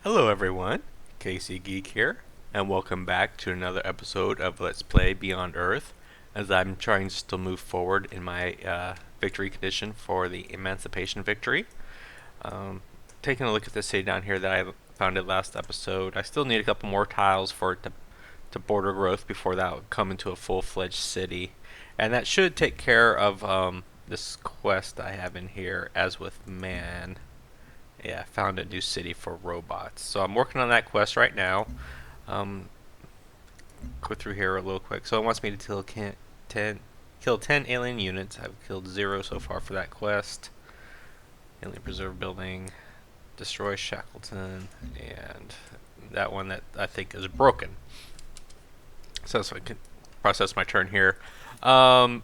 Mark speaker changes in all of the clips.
Speaker 1: Hello everyone, Casey Geek here, and welcome back to another episode of Let's Play Beyond Earth, as I'm trying to still move forward in my victory condition for the Emancipation Victory. Taking a look at this city down here that I founded last episode, I still need a couple more tiles for it to border growth before that would come into a full-fledged city. And that should take care of this quest I have in here, as with man. Yeah, I found a new city for robots. So I'm working on that quest right now. Um, go through here a little quick. So it wants me to kill 10 alien units. I've killed 0 so far for that quest. Alien Preserve Building, destroy Shackleton, and that one that I think is broken. So I can process my turn here. Oh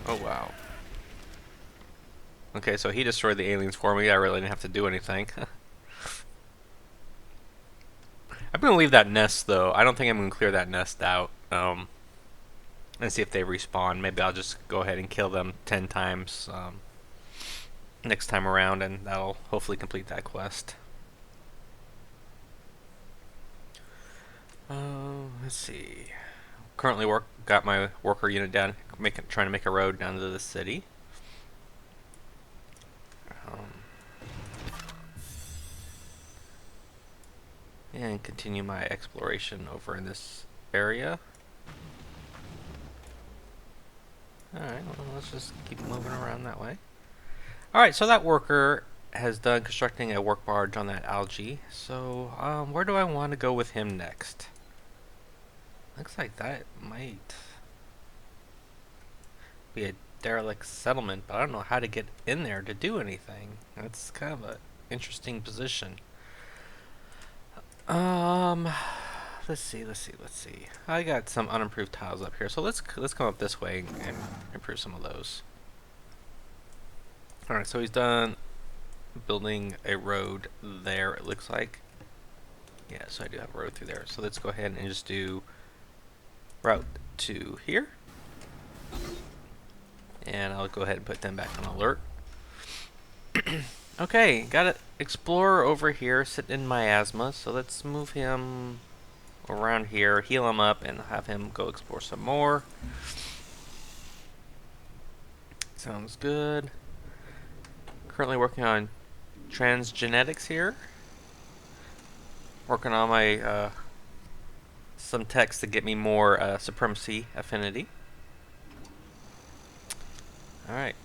Speaker 1: wow. Okay, so he destroyed the aliens for me. I really didn't have to do anything. I'm going to leave that nest, though. I don't think I'm going to clear that nest out and see if they respawn. Maybe I'll just go ahead and kill them 10 times next time around, and that'll hopefully complete that quest. Let's see. Currently got my worker unit down, trying to make a road down to the city. And continue my exploration over in this area. Alright, well, let's just keep moving around that way. Alright, so that worker has done constructing a work barge on that algae. So, where do I want to go with him next? Looks like that might be a derelict settlement, but I don't know how to get in there to do anything. That's kind of an interesting position. Let's see. I got some unimproved tiles up here, so let's come up this way and improve some of those. All right, so he's done building a road there. It looks like. Yeah, so I do have a road through there. So let's go ahead and just do route to here, and I'll go ahead and put them back on alert. Okay, got an explorer over here sitting in miasma, so let's move him around here, heal him up, and have him go explore some more. Sounds good. Currently working on transgenetics here. Working on my some text to get me more supremacy affinity. Alright,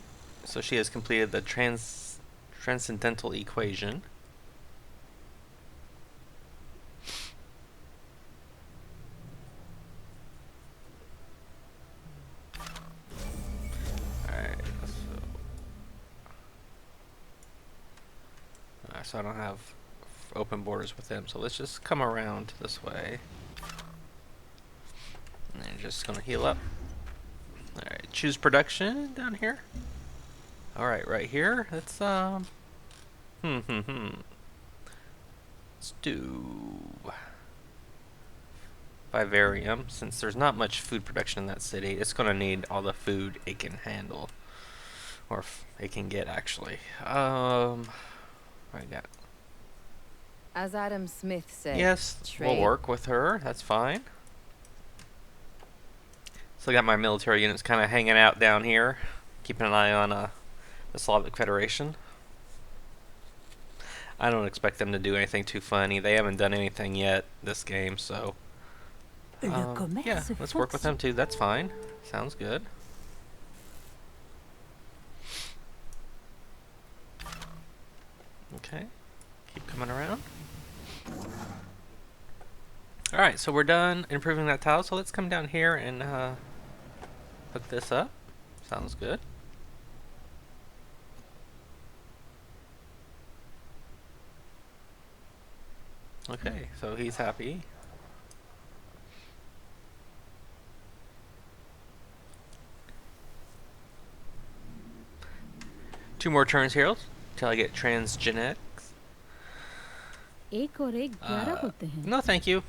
Speaker 1: so she has completed the transcendental equation. So I don't have open borders with them, so let's just come around this way. And then just gonna heal up. Alright, choose production down here. Alright, right here. Let's let's do vivarium. Since there's not much food production in that city, it's gonna need all the food it can handle. Or it can get, actually. I got.
Speaker 2: As Adam Smith said,
Speaker 1: Yes, we'll work with her. That's fine. Still got my military units kind of hanging out down here, keeping an eye on the Slavic Federation. I don't expect them to do anything too funny. They haven't done anything yet this game, so yeah, let's work with them too. That's fine. Sounds good. Okay, keep coming around. Alright, so we're done improving that tile, so let's come down here and hook this up. Sounds good. Okay, so he's happy. Two more turns here till I get transgenetics. No, thank you.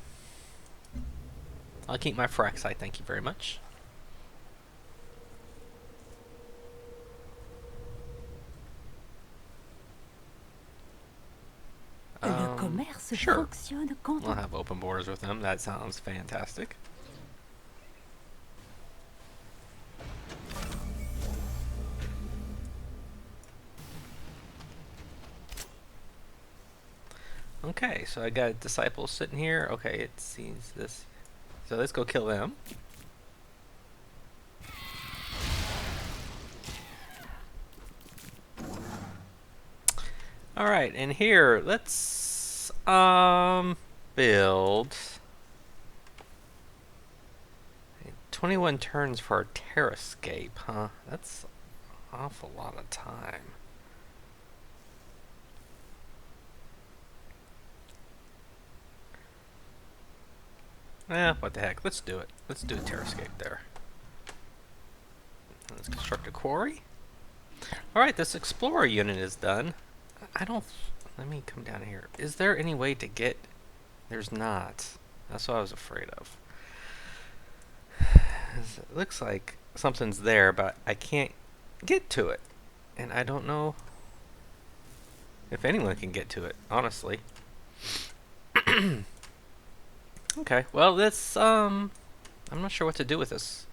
Speaker 1: I'll keep my Fraxite, thank you very much.
Speaker 3: se
Speaker 1: Sure.
Speaker 3: fonctionne quand
Speaker 1: We'll
Speaker 3: on...
Speaker 1: have open borders with them. That sounds fantastic. Okay, so I got disciples sitting here. Okay, it sees this. So let's go kill them. All right, and here let's build 21 turns for our terrascape, huh? That's an awful lot of time. What the heck? Let's do it. Let's do a terrascape there. Let's construct a quarry. Alright, this explorer unit is done. I don't... Let me come down here. Is there any way to get... There's not. That's what I was afraid of. It looks like something's there, but I can't get to it. And I don't know if anyone can get to it, honestly. Okay, well, this, I'm not sure what to do with this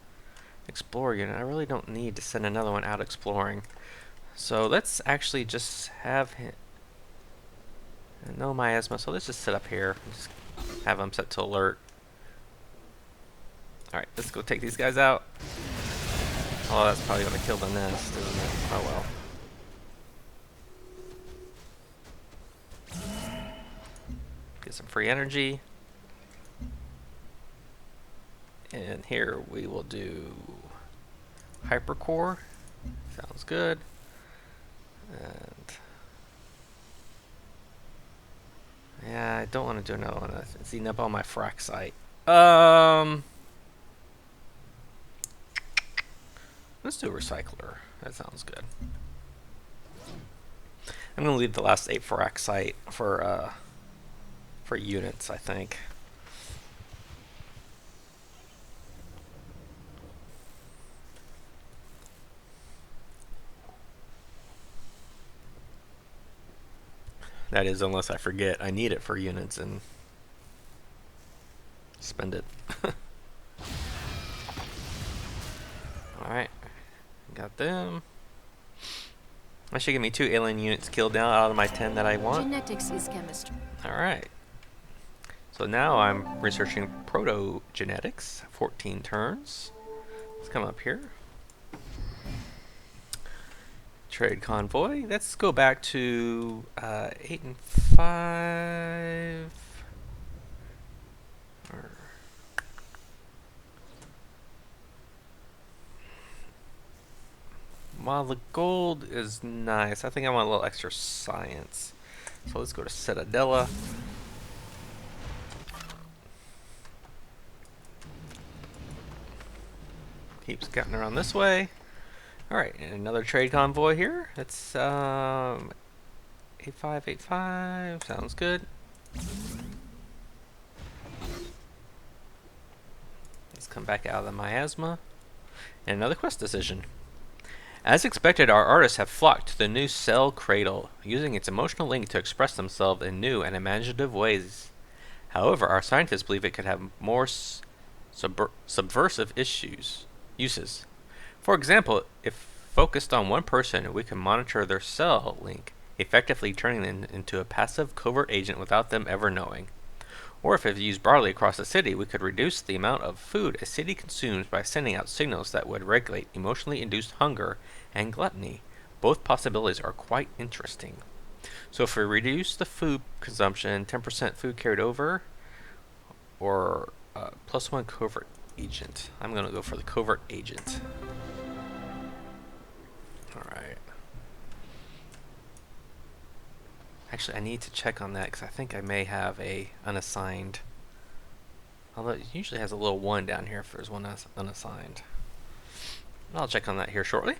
Speaker 1: explorer unit. I really don't need to send another one out exploring. So let's actually just have him... No miasma, so let's just sit up here. Just have them set to alert. Alright, let's go take these guys out. Oh, that's probably going to kill the nest, isn't it? Oh well. Get some free energy. And here we will do hypercore. Sounds good. And yeah, I don't want to do another one. It's eating up all my frac site. Let's do a recycler. That sounds good. I'm gonna leave the last 8 frac site for units, I think. That is, unless I forget I need it for units and spend it. Alright. Got them. That should give me 2 alien units killed now out of my 10 that I want.
Speaker 3: Genetics is chemistry.
Speaker 1: Alright. So now I'm researching proto-genetics. 14 turns. Let's come up here. Trade convoy. Let's go back to 8 and 5. While the gold is nice, I think I want a little extra science. So let's go to Citadella. Keep scouting around this way. Alright, and another trade convoy here. It's 8585. Sounds good. Let's come back out of the miasma. And another quest decision. As expected, our artists have flocked to the new cell cradle, using its emotional link to express themselves in new and imaginative ways. However, our scientists believe it could have more subversive uses. For example, if focused on one person, we can monitor their cell link, effectively turning them into a passive covert agent without them ever knowing. Or if it's used broadly across the city, we could reduce the amount of food a city consumes by sending out signals that would regulate emotionally induced hunger and gluttony. Both possibilities are quite interesting. So if we reduce the food consumption, 10% food carried over, or +1 covert agent. I'm going to go for the covert agent. Alright. Actually, I need to check on that because I think I may have a unassigned. Although it usually has a little 1 down here if there's one unassigned. I'll check on that here shortly.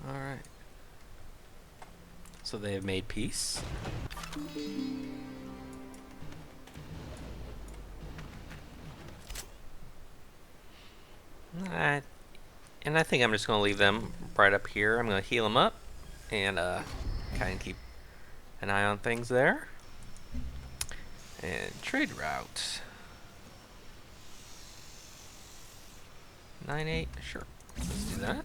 Speaker 1: Alright. So they have made peace. And I think I'm just going to leave them right up here. I'm going to heal them up and kind of keep an eye on things there. And trade route. 9-8, sure. Let's do that.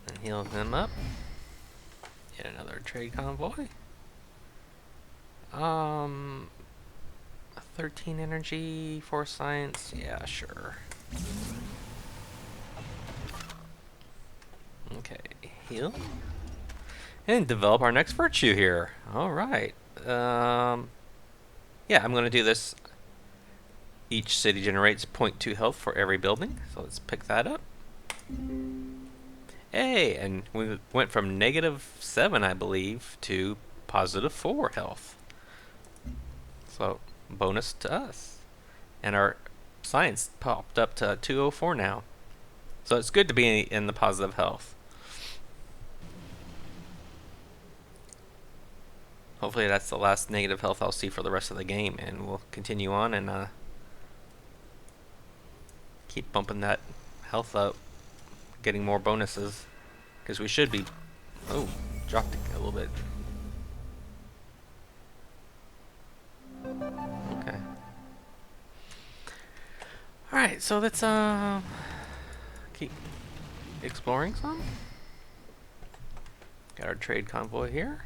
Speaker 1: And heal them up. Get another trade convoy. 13 energy, 4 science. Yeah, sure. Okay, heal. And develop our next virtue here. Alright. Yeah, I'm going to do this. Each city generates 0.2 health for every building. So let's pick that up. Hey, and we went from -7, I believe, to +4 health. So, bonus to us. And our science popped up to 204 now. So it's good to be in the positive health. Hopefully that's the last negative health I'll see for the rest of the game, and we'll continue on and keep bumping that health up, getting more bonuses, because we should be... Oh, dropped it a little bit. Okay. Alright, so let's keep exploring some. Got our trade convoy here.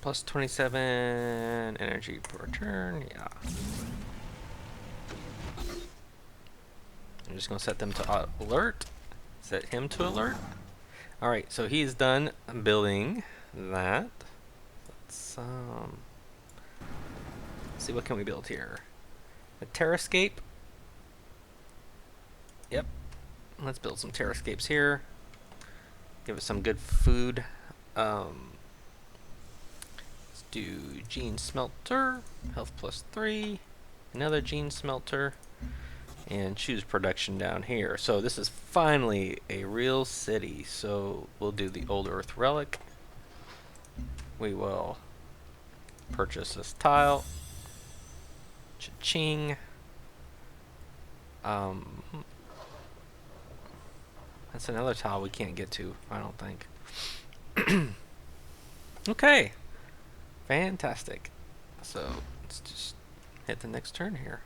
Speaker 1: Plus 27 energy per turn, yeah. I'm just gonna set them to alert. Set him to alert. Alright, so he's done building that. Let's see, what can we build here? A terrascape. Yep. Let's build some terrascapes here. Give us some good food. Let's do gene smelter. Health +3. Another gene smelter. And choose production down here. So this is finally a real city. So we'll do the old earth relic. We will purchase this tile. Cha-ching. That's another tile we can't get to, I don't think. Okay. Fantastic. So let's just hit the next turn here.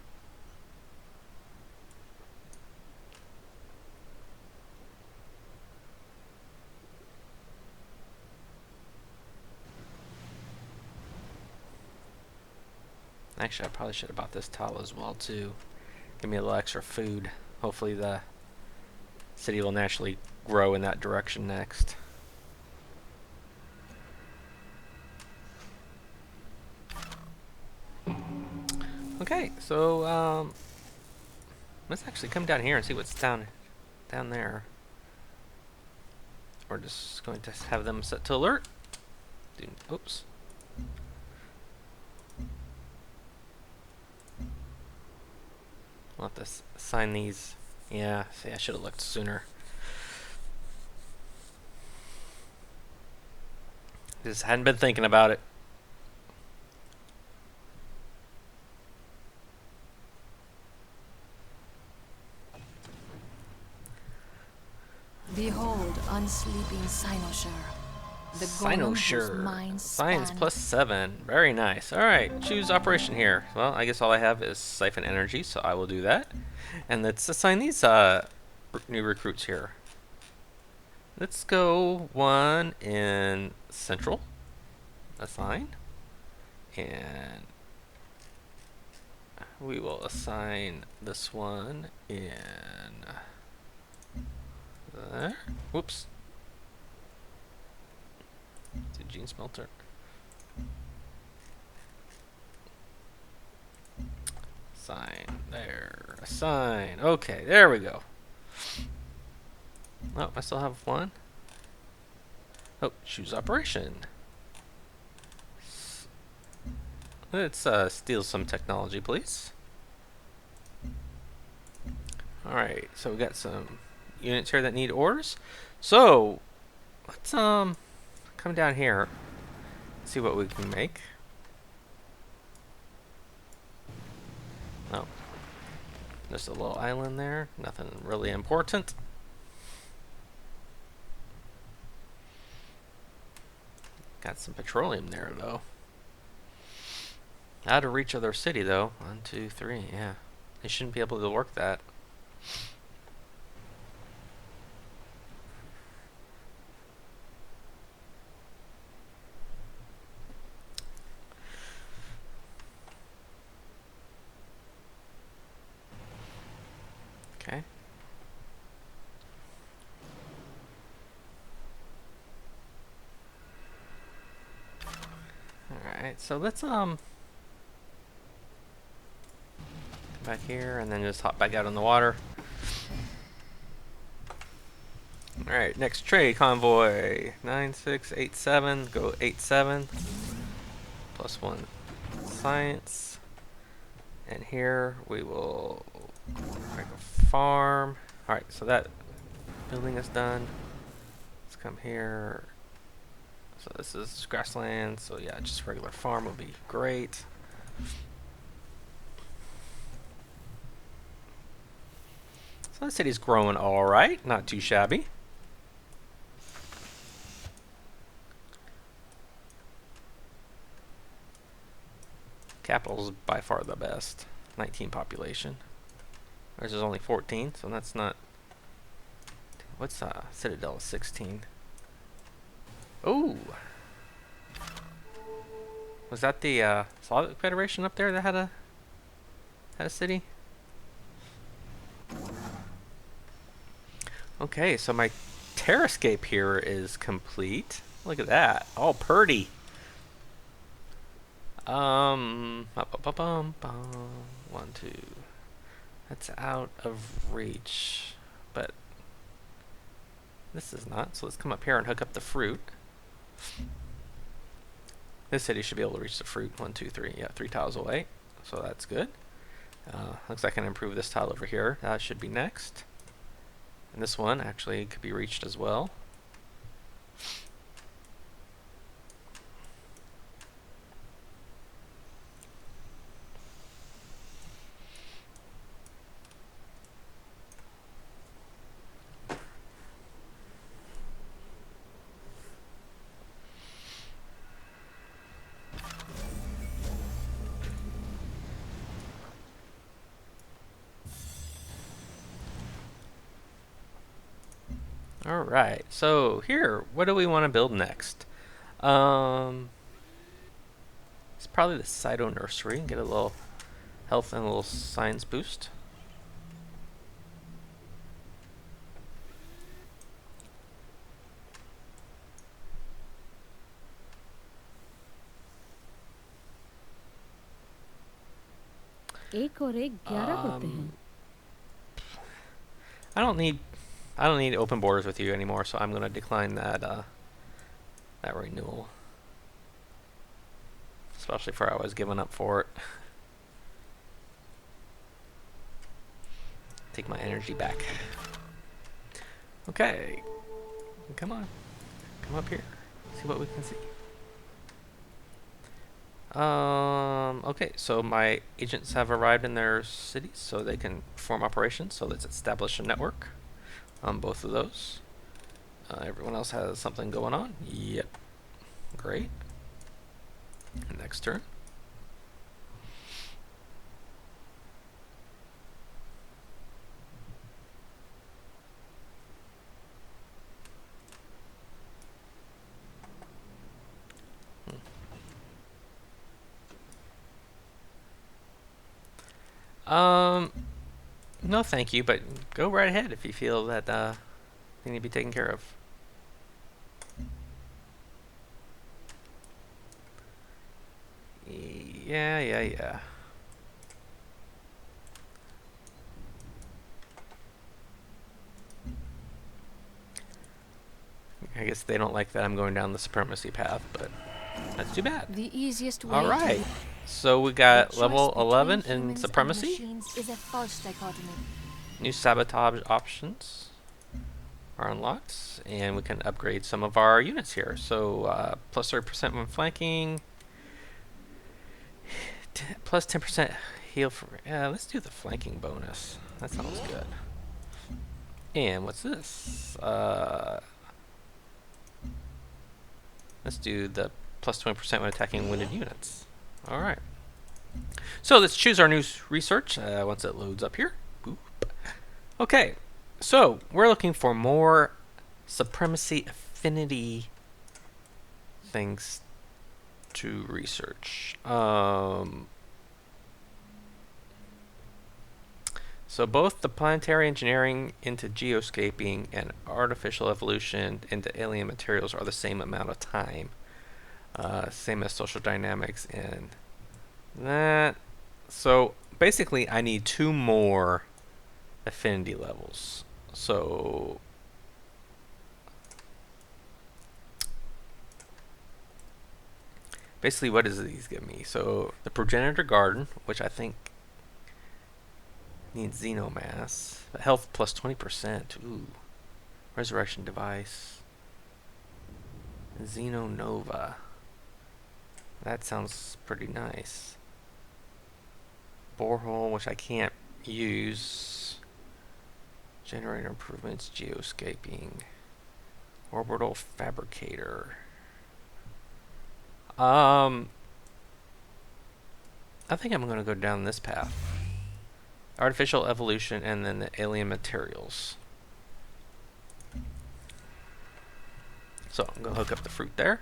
Speaker 1: Actually, I probably should have bought this tile as well too. Give me a little extra food. Hopefully the city will naturally grow in that direction next. Okay, so let's actually come down here and see what's down there. We're just going to have them set to alert. Oops. I'll have to assign these. Yeah, see, I should have looked sooner. Just hadn't been thinking about it.
Speaker 3: Behold, unsleeping Cynosure. The golem whose
Speaker 1: Cynosure.
Speaker 3: mind
Speaker 1: Science
Speaker 3: spanned-
Speaker 1: +7. Very nice. Alright, choose operation here. Well, I guess all I have is siphon energy, so I will do that. And let's assign these new recruits here. Let's go one in Central. Assign. And we will assign this one in there. Whoops. To gene smelter. Assign. There. Assign. Okay, there we go. Oh, I still have one. Oh, choose operation. Let's steal some technology, please. Alright, so we got some units here that need orders. So, let's come down here, see what we can make. Oh, Just a little island there. Nothing really important. Got some petroleum there, though. Out of reach of their city, though. 1, 2, 3. Yeah. They shouldn't be able to work that. Okay. Alright, so let's come back here and then just hop back out in the water. Alright, next trade convoy. 9687, go 87. +1 science. And here we will make a farm. Alright, so that building is done. Let's come here. So this is grassland, so yeah, just regular farm would be great. So the city's growing alright, not too shabby. Capital's by far the best. 19 population. Ours is only 14, so that's not... What's Citadel is 16. Ooh! Was that the Slavic Federation up there that had a city? Okay, so my terrascape here is complete. Look at that. All purdy. Bum, 1, 2. That's out of reach. But this is not. So let's come up here and hook up the fruit. This city should be able to reach the fruit. 1, 2, 3. Yeah, 3 tiles away. So that's good. Looks like I can improve this tile over here. That should be next. And this one actually could be reached as well. Alright, so here, what do we want to build next? It's probably the Cyto Nursery and get a little health and a little science boost.
Speaker 2: एक और एक 11 होते हैं.
Speaker 1: I don't need open borders with you anymore, so I'm going to decline that that renewal. Especially for I was giving up for it. Take my energy back. Okay. Come on. Come up here. See what we can see. Okay, so my agents have arrived in their cities, so they can perform operations. So let's establish a network on both of those. Everyone else has something going on. Yep. Great. Next turn. No thank you, but go right ahead if you feel that you need to be taken care of. Yeah. I guess they don't like that I'm going down the supremacy path, but that's too bad.
Speaker 3: The easiest way.
Speaker 1: All right.
Speaker 3: To
Speaker 1: So we got
Speaker 3: the
Speaker 1: level
Speaker 3: choice between
Speaker 1: 11 in
Speaker 3: humans and
Speaker 1: supremacy.
Speaker 3: machines is a false dichotomy.
Speaker 1: New sabotage options are unlocked, and we can upgrade some of our units here. So plus 30% when flanking, plus 10% heal for... let's do the flanking bonus. That sounds good. And what's this? Let's do the plus 20% when attacking wounded units. Alright. So let's choose our new research once it loads up here. Boop. Okay. So we're looking for more supremacy affinity things to research. So both the planetary engineering into geoscaping and artificial evolution into alien materials are the same amount of time. Same as social dynamics and that. So basically I need 2 more affinity levels. So basically what does these give me? So the progenitor garden, which I think needs xenomass. Health plus 20%. Ooh. Resurrection device. Xenonova. That sounds pretty nice. Borehole, which I can't use. Generator improvements, geoscaping. Orbital fabricator. I think I'm going to go down this path. Artificial evolution and then the alien materials. So I'm going to hook up the fruit there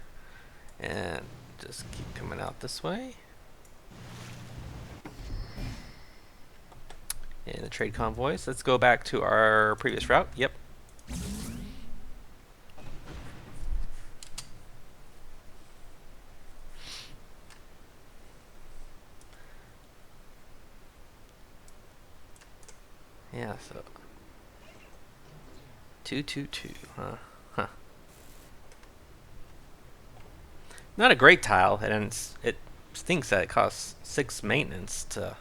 Speaker 1: and just keep coming out this way. And the trade convoys. Let's go back to our previous route. Yep. Yeah, so 222, huh? Huh. Not a great tile, and it stinks that it costs 6 maintenance to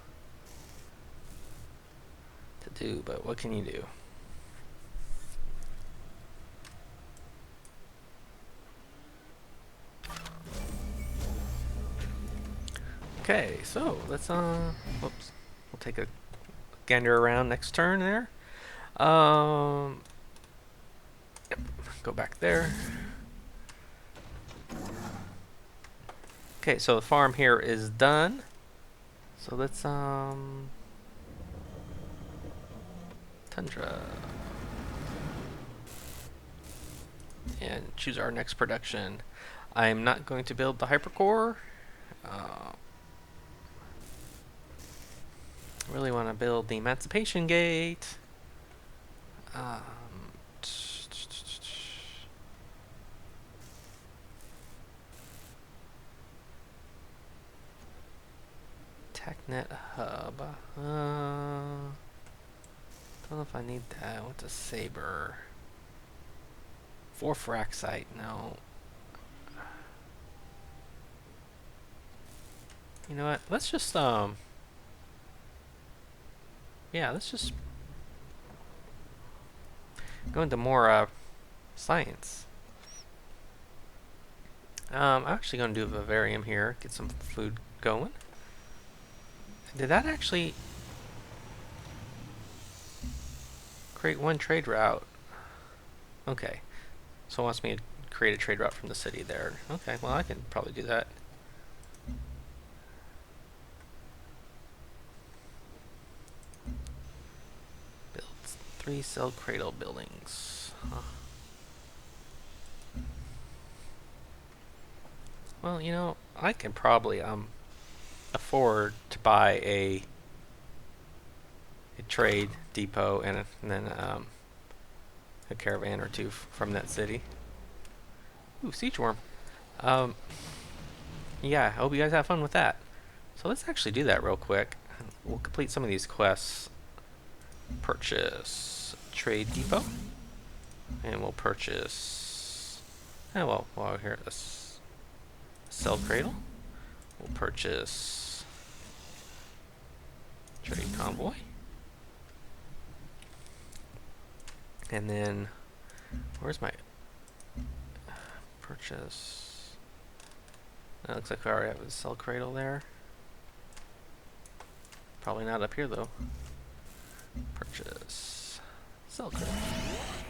Speaker 1: do, but what can you do? Okay, so let's whoops. We'll take a gander around next turn there. Yep, go back there. Okay, so the farm here is done. So let's tundra and choose our next production. I'm not going to build the hypercore. Really want to build the Emancipation Gate. TechNet Hub. Don't know if I need that. What's a Saber? 4 Fraxite. No. You know what? Let's just yeah, let's just go into more science. I'm actually going to do a vivarium here, get some food going. Did that actually create 1 trade route? Okay, so it wants me to create a trade route from the city there. Okay, well I can probably do that. Build 3 cell cradle buildings. Huh. Well, you know, I can probably afford to buy a trade depot and then a caravan or 2 from that city. Ooh, siege worm. Yeah, I hope you guys have fun with that. So let's actually do that real quick. We'll complete some of these quests. Purchase trade depot, and we'll purchase. Well, while we're here, this cell cradle. We'll purchase trade convoy. And then, where's my purchase? That looks like I already have a cell cradle there. Probably not up here though. Purchase. Sell credit.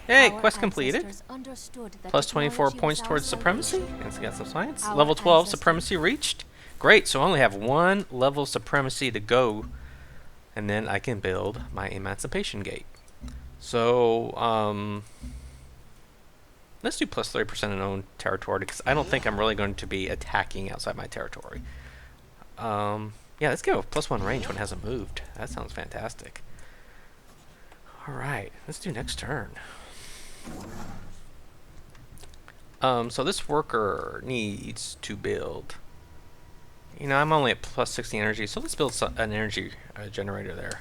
Speaker 1: Hey,
Speaker 3: Our
Speaker 1: quest completed.
Speaker 3: ancestors understood that
Speaker 1: Plus 24
Speaker 3: technology
Speaker 1: points
Speaker 3: was our
Speaker 1: towards supremacy.
Speaker 3: salvation.
Speaker 1: And got some science.
Speaker 3: Our
Speaker 1: Level 12
Speaker 3: ancestors-
Speaker 1: supremacy reached. Great, so I only have one level of supremacy to go. And then I can build my emancipation gate. So, let's do plus 30% in own territory because I don't think I'm really going to be attacking outside my territory. Yeah, let's go plus 1 range when it hasn't moved. That sounds fantastic. Alright, let's do next turn. So this worker needs to build. You know, I'm only at plus 60 energy, so let's build an energy generator there.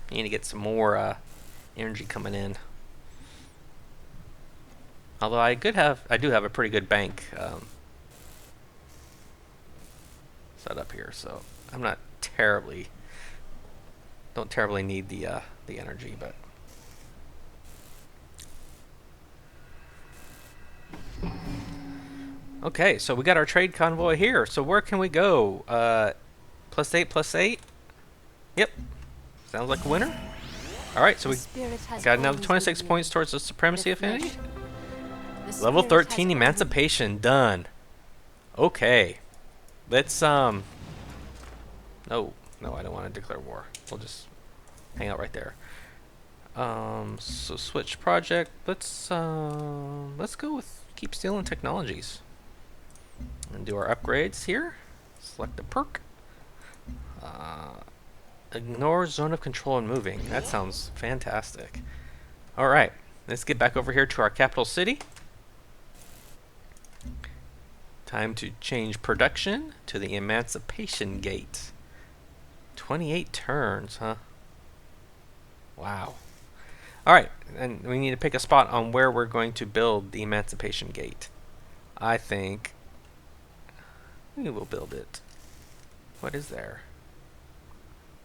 Speaker 1: Need to get some more energy coming in. Although I do have a pretty good bank set up here, so I'm not don't terribly need the energy, but. Okay, so we got our trade convoy here. So where can we go? +8, +8. Yep. Sounds like a winner. All right, so we got another 26 points towards the supremacy affinity. Level 13 emancipation done. Okay. Let's no, I don't want to declare war. We'll just hang out right there. So switch project. Let's go with keep stealing technologies. And do our upgrades here. Select a perk. Ignore zone of control and moving. That sounds fantastic. Alright, let's get back over here to our capital city. Time to change production to the Emancipation Gate. 28 turns, huh? Wow. Alright, and we need to pick a spot on where we're going to build the Emancipation Gate. I think we will build it. What is there?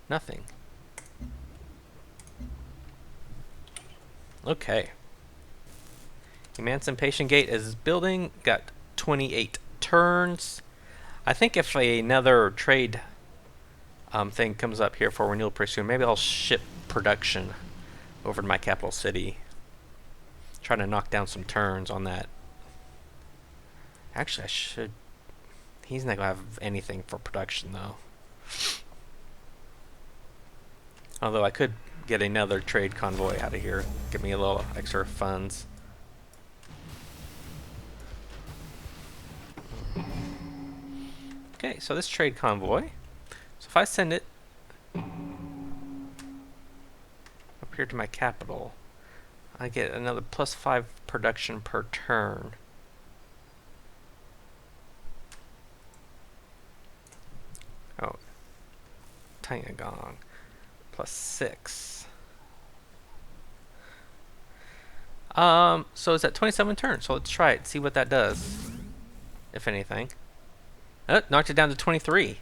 Speaker 1: Nothing. Okay. Emancipation Gate is building. Got 28 turns. I think if another trade thing comes up here for renewal pretty soon, maybe I'll ship production over to my capital city. Trying to knock down some turns on that. Actually, I should. He's not going to have anything for production, though. Although I could get another trade convoy out of here. Give me a little extra funds. Okay, so this trade convoy. So if I send it up here to my capital, I get another +5 production per turn. Oh, Tangagong +6. So it's at 27 turns. So let's try it. See what that does, if anything. Oh, knocked it down to 23.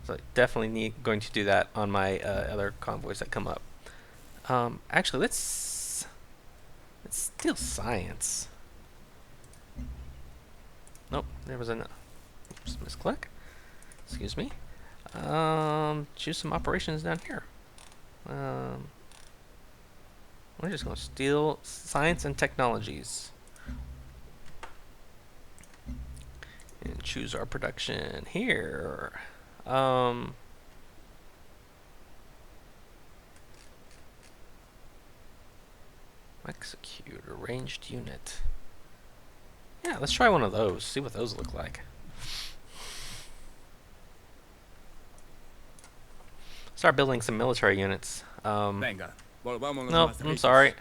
Speaker 1: So definitely going to do that on my other convoys that come up. Actually, let's steal science. Nope, there was a misclick. Excuse me. Choose some operations down here. We're just going to steal science and technologies. And choose our production here. Execute a ranged unit. Yeah, let's try one of those. See what those look like. Start building some military units.
Speaker 4: Venga, volvámonos
Speaker 1: No,
Speaker 4: más
Speaker 1: I'm
Speaker 4: ricos.
Speaker 1: sorry.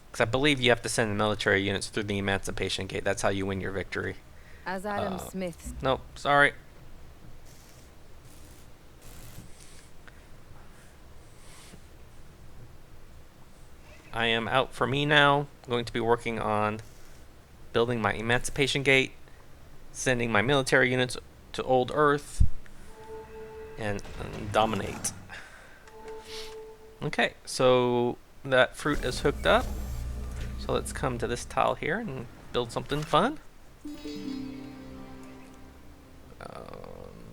Speaker 1: Because I believe you have to send the military units through the Emancipation Gate. That's how you win your victory.
Speaker 2: As Adam Smith.
Speaker 1: Nope, sorry. I am out for me now. I'm going to be working on building my Emancipation Gate, sending my military units to Old Earth, and dominate. Okay, so that fruit is hooked up. So let's come to this tile here and build something fun.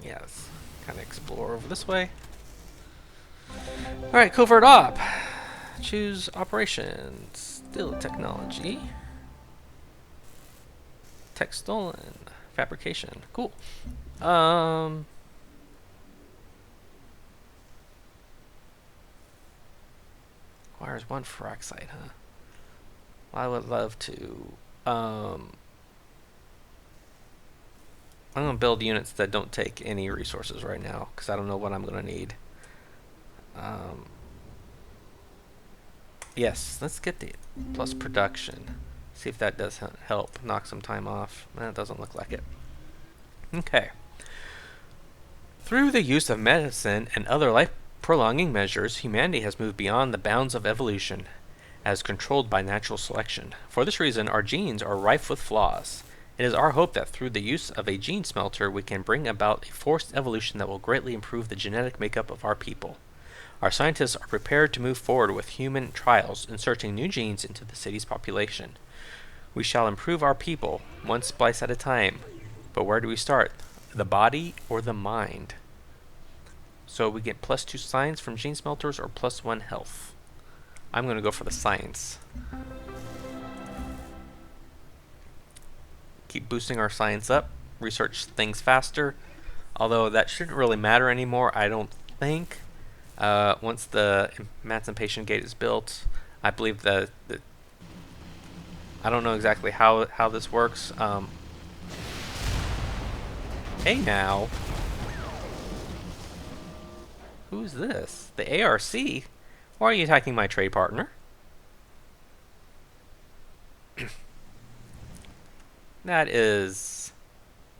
Speaker 1: Yeah, let's kind of explore over this way. Alright, covert op. Choose operations. Still technology. Tech stolen. Fabrication. Cool. Requires 1 frac site, huh? Well, I would love to. I'm going to build units that don't take any resources right now, because I don't know what I'm going to need. Yes, let's get the plus production. See if that does help knock some time off. It doesn't look like it. Okay. Through the use of medicine and other life-prolonging measures, humanity has moved beyond the bounds of evolution, as controlled by natural selection. For this reason, our genes are rife with flaws. It is our hope that through the use of a gene smelter, we can bring about a forced evolution that will greatly improve the genetic makeup of our people. Our scientists are prepared to move forward with human trials, inserting new genes into the city's population. We shall improve our people, one splice at a time. But where do we start? The body or the mind? So we get +2 science from gene smelters or +1 health. I'm going to go for the science. Keep boosting our science up. Research things faster. Although that shouldn't really matter anymore, I don't think. Once the Emancipation Gate is built, I believe that I don't know exactly how this works. Hey now. Who's this? The ARC? Why are you attacking my trade partner? That is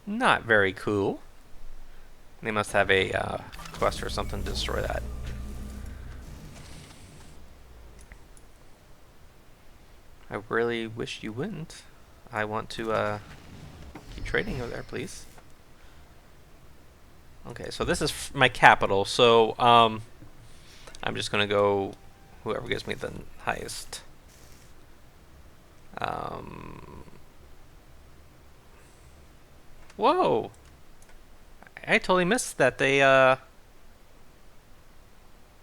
Speaker 1: not very cool. They must have a quest or something to destroy that. I really wish you wouldn't. I want to keep trading over there, please. Okay, so this is my capital, so I'm just going to go whoever gives me the highest. Whoa! I totally missed that they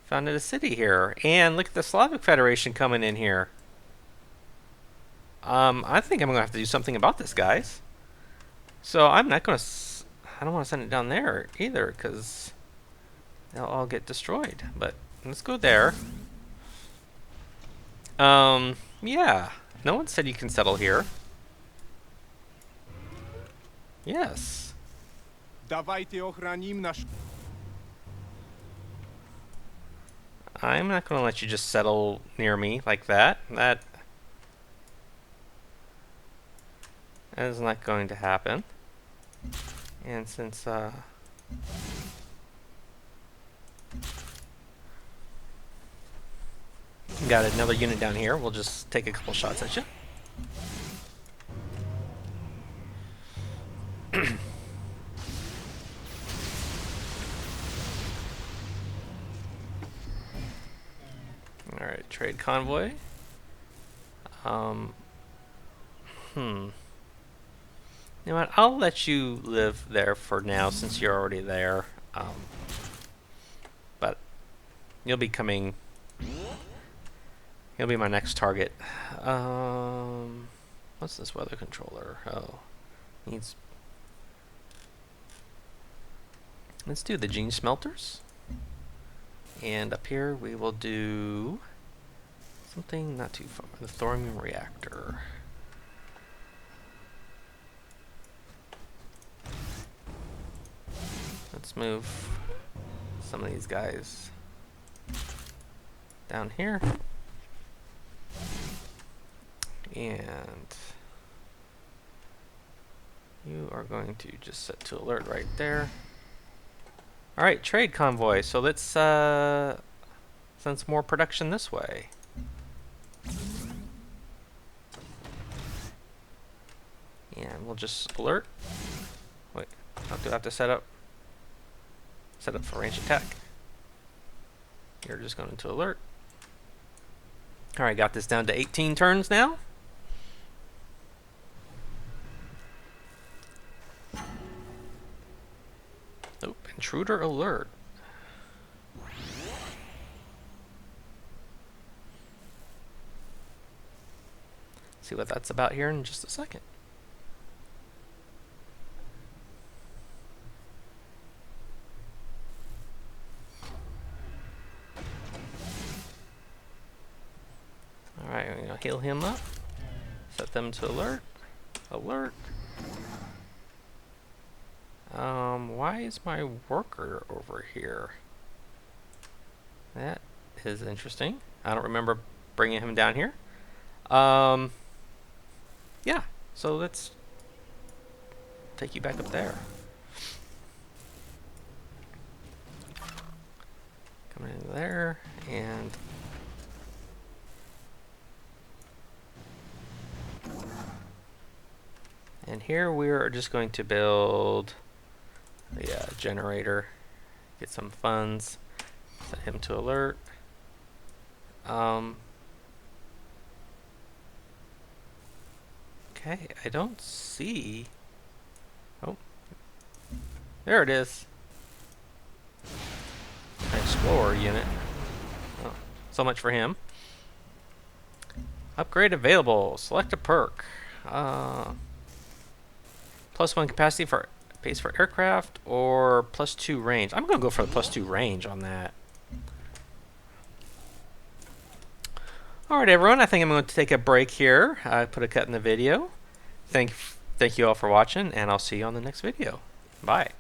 Speaker 1: founded a city here. And look at the Slavic Federation coming in here. I think I'm going to have to do something about this, guys. So I'm not going to... I don't want to send it down there either, because they'll all get destroyed. But let's go there. Yeah. No one said you can settle here. Yes.
Speaker 5: Давайте охраним наш...
Speaker 1: I'm not going to let you just settle near me like that. That is not going to happen. And since got another unit down here, we'll just take a couple shots at you. Alright, trade convoy. You know what? I'll let you live there for now since you're already there. But you'll be coming. You'll be my next target. What's this weather controller? Oh, needs. Let's do the gene smelters. And up here we will do something not too far. The thorium reactor. Let's move some of these guys down here. And you are going to just set to alert right there. Alright, trade convoy. So let's send some more production this way. And we'll just alert. Wait, do I have to set up for range attack? You're just going to alert. Alright, got this down to 18 turns now. Oh. Intruder alert. See what that's about here in just a second. Alright, I'm gonna heal him up. Set them to alert. Alert. Why is my worker over here? That is interesting. I don't remember bringing him down here. Yeah, so let's take you back up there. Coming in there, and here we're just going to build the generator, get some funds, set him to alert. Okay, I don't see. Oh, there it is. Explorer unit. Oh, so much for him. Upgrade available. Select a perk. +1 capacity for base for aircraft or +2 range. I'm gonna go for the +2 range on that. Alright everyone, I think I'm going to take a break here. I put a cut in the video. Thank you all for watching, and I'll see you on the next video. Bye.